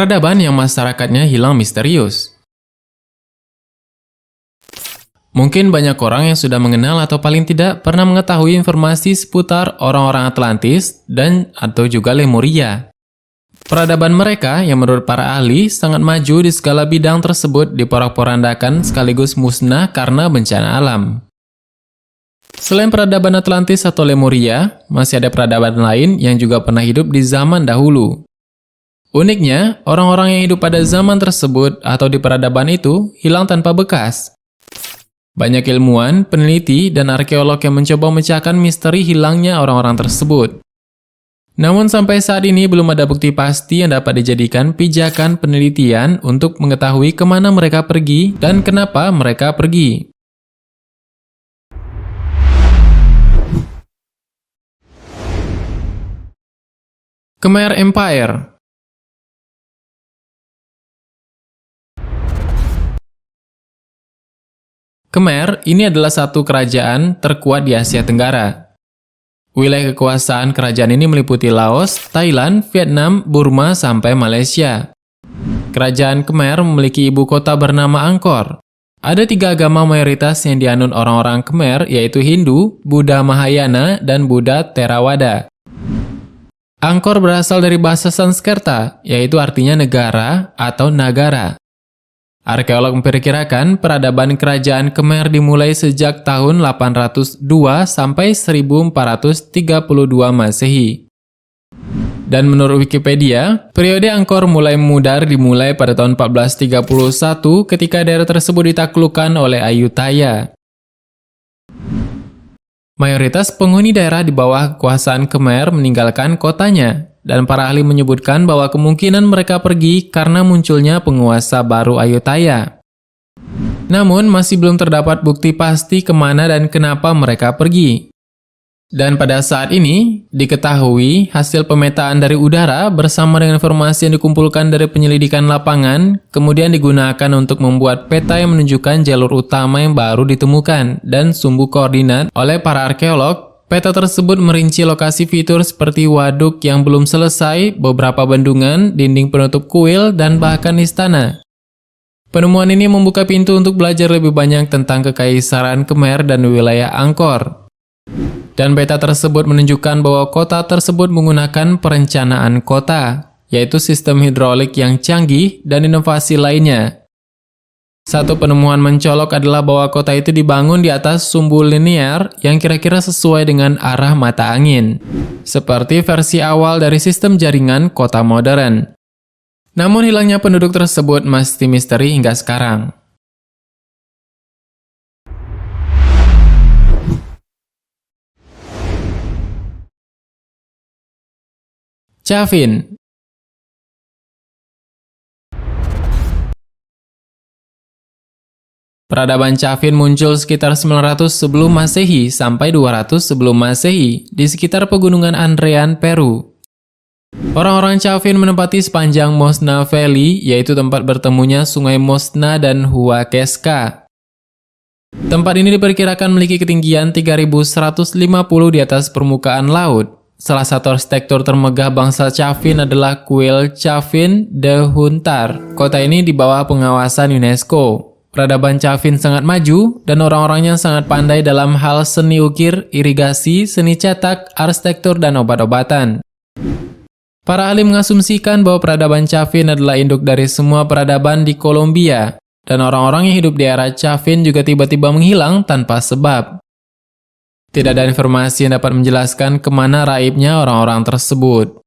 Peradaban yang masyarakatnya hilang misterius. Mungkin banyak orang yang sudah mengenal atau paling tidak pernah mengetahui informasi seputar orang-orang Atlantis dan atau juga Lemuria. Peradaban mereka yang menurut para ahli sangat maju di segala bidang tersebut diporak-porandakan sekaligus musnah karena bencana alam. Selain peradaban Atlantis atau Lemuria, masih ada peradaban lain yang juga pernah hidup di zaman dahulu. Uniknya, orang-orang yang hidup pada zaman tersebut atau di peradaban itu hilang tanpa bekas. Banyak ilmuwan, peneliti, dan arkeolog yang mencoba memecahkan misteri hilangnya orang-orang tersebut. Namun sampai saat ini belum ada bukti pasti yang dapat dijadikan pijakan penelitian untuk mengetahui kemana mereka pergi dan kenapa mereka pergi. Khmer Empire. Khmer ini adalah satu kerajaan terkuat di Asia Tenggara. Wilayah kekuasaan kerajaan ini meliputi Laos, Thailand, Vietnam, Burma, sampai Malaysia. Kerajaan Khmer memiliki ibu kota bernama Angkor. Ada 3 agama mayoritas yang dianut orang-orang Khmer, yaitu Hindu, Buddha Mahayana, dan Buddha Theravada. Angkor berasal dari bahasa Sanskerta, yaitu artinya negara atau nagara. Arkeolog memperkirakan peradaban kerajaan Khmer dimulai sejak tahun 802 sampai 1432 Masehi. Dan menurut Wikipedia, periode Angkor mulai memudar dimulai pada tahun 1431 ketika daerah tersebut ditaklukkan oleh Ayutthaya. Mayoritas penghuni daerah di bawah kekuasaan Khmer meninggalkan kotanya, dan para ahli menyebutkan bahwa kemungkinan mereka pergi karena munculnya penguasa baru Ayutthaya. Namun, masih belum terdapat bukti pasti kemana dan kenapa mereka pergi. Dan pada saat ini, diketahui hasil pemetaan dari udara bersama dengan informasi yang dikumpulkan dari penyelidikan lapangan, kemudian digunakan untuk membuat peta yang menunjukkan jalur utama yang baru ditemukan dan sumbu koordinat oleh para arkeolog. Peta tersebut merinci lokasi fitur seperti waduk yang belum selesai, beberapa bendungan, dinding penutup kuil, dan bahkan istana. Penemuan ini membuka pintu untuk belajar lebih banyak tentang kekaisaran Khmer dan wilayah Angkor. Dan peta tersebut menunjukkan bahwa kota tersebut menggunakan perencanaan kota, yaitu sistem hidrolik yang canggih dan inovasi lainnya. Satu penemuan mencolok adalah bahwa kota itu dibangun di atas sumbu linear yang kira-kira sesuai dengan arah mata angin, seperti versi awal dari sistem jaringan kota modern. Namun hilangnya penduduk tersebut masih misteri hingga sekarang. Chavin. Peradaban Chavin muncul sekitar 900 sebelum Masehi sampai 200 sebelum Masehi di sekitar pegunungan Andean, Peru. Orang-orang Chavin menempati sepanjang Mosna Valley, yaitu tempat bertemunya sungai Mosna dan Huaquesca. Tempat ini diperkirakan memiliki ketinggian 3150 di atas permukaan laut. Salah satu arsitektur termegah bangsa Chavin adalah kuil Chavin de Huntar. Kota ini di bawah pengawasan UNESCO. Peradaban Chavin sangat maju, dan orang-orangnya sangat pandai dalam hal seni ukir, irigasi, seni cetak, arsitektur, dan obat-obatan. Para ahli mengasumsikan bahwa peradaban Chavin adalah induk dari semua peradaban di Kolombia, dan orang-orang yang hidup di era Chavin juga tiba-tiba menghilang tanpa sebab. Tidak ada informasi yang dapat menjelaskan kemana raibnya orang-orang tersebut.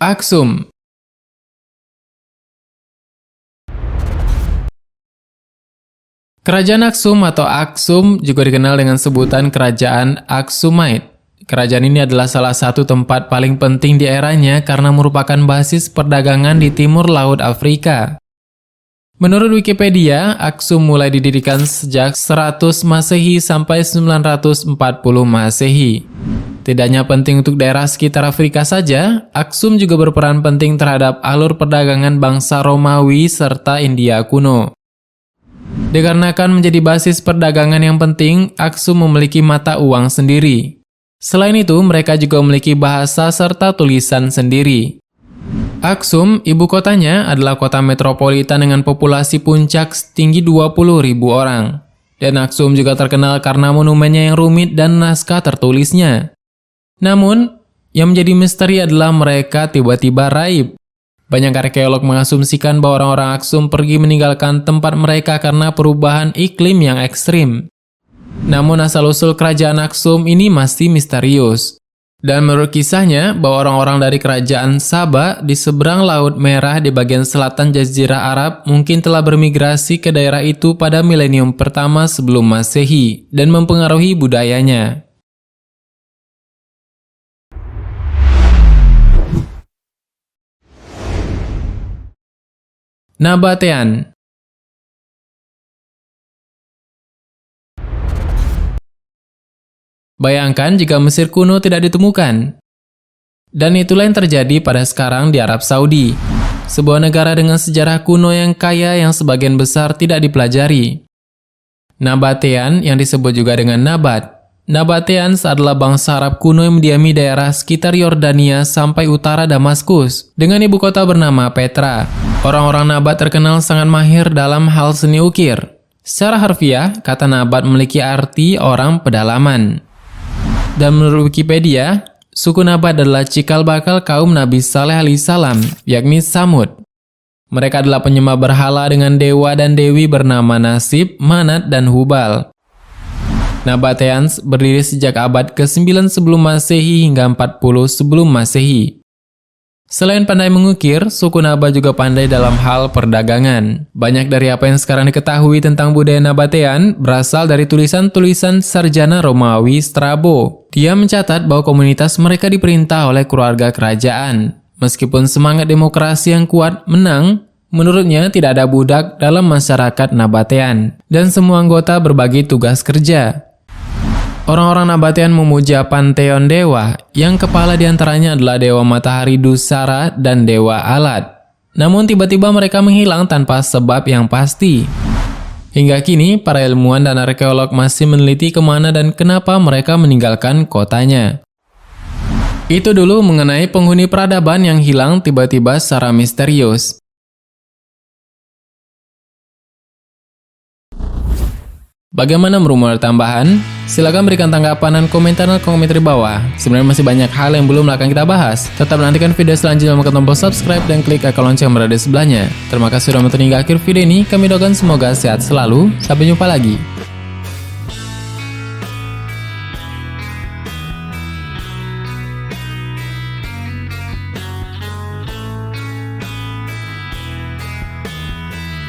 Aksum. Kerajaan Aksum atau Aksum juga dikenal dengan sebutan Kerajaan Aksumite. Kerajaan ini adalah salah satu tempat paling penting di eranya karena merupakan basis perdagangan di timur laut Afrika. Menurut Wikipedia, Aksum mulai didirikan sejak 100 Masehi sampai 940 Masehi. Tidak hanya penting untuk daerah sekitar Afrika saja, Aksum juga berperan penting terhadap alur perdagangan bangsa Romawi serta India kuno. Dikarenakan menjadi basis perdagangan yang penting, Aksum memiliki mata uang sendiri. Selain itu, mereka juga memiliki bahasa serta tulisan sendiri. Aksum, ibu kotanya adalah kota metropolitan dengan populasi puncak setinggi 20.000 orang. Dan Aksum juga terkenal karena monumennya yang rumit dan naskah tertulisnya. Namun, yang menjadi misteri adalah mereka tiba-tiba raib. Banyak arkeolog mengasumsikan bahwa orang-orang Aksum pergi meninggalkan tempat mereka karena perubahan iklim yang ekstrim. Namun asal-usul kerajaan Aksum ini masih misterius. Dan menurut kisahnya, bahwa orang-orang dari kerajaan Saba di seberang Laut Merah di bagian selatan Jazirah Arab mungkin telah bermigrasi ke daerah itu pada milenium pertama sebelum Masehi dan mempengaruhi budayanya. Nabatean. Bayangkan jika Mesir kuno tidak ditemukan. Dan itulah yang terjadi pada sekarang di Arab Saudi, sebuah negara dengan sejarah kuno yang kaya yang sebagian besar tidak dipelajari. Nabatean yang disebut juga dengan Nabat. Nabateans adalah bangsa Arab kuno yang mendiami daerah sekitar Yordania sampai utara Damaskus, dengan ibu kota bernama Petra. Orang-orang Nabat terkenal sangat mahir dalam hal seni ukir. Secara harfiah, kata Nabat memiliki arti orang pedalaman. Dan menurut Wikipedia, suku Nabat adalah cikal bakal kaum Nabi Saleh alaihissalam, yakni Samud. Mereka adalah penyembah berhala dengan dewa dan dewi bernama Nasib, Manat, dan Hubal. Nabateans berdiri sejak abad ke-9 sebelum Masehi hingga 40 sebelum Masehi. Selain pandai mengukir, suku Nabat juga pandai dalam hal perdagangan. Banyak dari apa yang sekarang diketahui tentang budaya Nabatean berasal dari tulisan-tulisan sarjana Romawi Strabo. Dia mencatat bahwa komunitas mereka diperintah oleh keluarga kerajaan. Meskipun semangat demokrasi yang kuat menang, menurutnya tidak ada budak dalam masyarakat Nabatean, dan semua anggota berbagi tugas kerja. Orang-orang Nabatean memuja panteon dewa, yang kepala diantaranya adalah dewa matahari Dusara dan dewa Alat. Namun tiba-tiba mereka menghilang tanpa sebab yang pasti. Hingga kini, para ilmuwan dan arkeolog masih meneliti kemana dan kenapa mereka meninggalkan kotanya. Itu dulu mengenai penghuni peradaban yang hilang tiba-tiba secara misterius. Bagaimana rumor tambahan? Silahkan berikan tanggapan dan komentar di bawah. Sebenarnya masih banyak hal yang belum akan kita bahas. Tetap nantikan video selanjutnya dengan tombol subscribe dan klik icon lonceng yang berada di sebelahnya. Terima kasih sudah menonton hingga akhir video ini. Kami doakan semoga sehat selalu. Sampai jumpa lagi.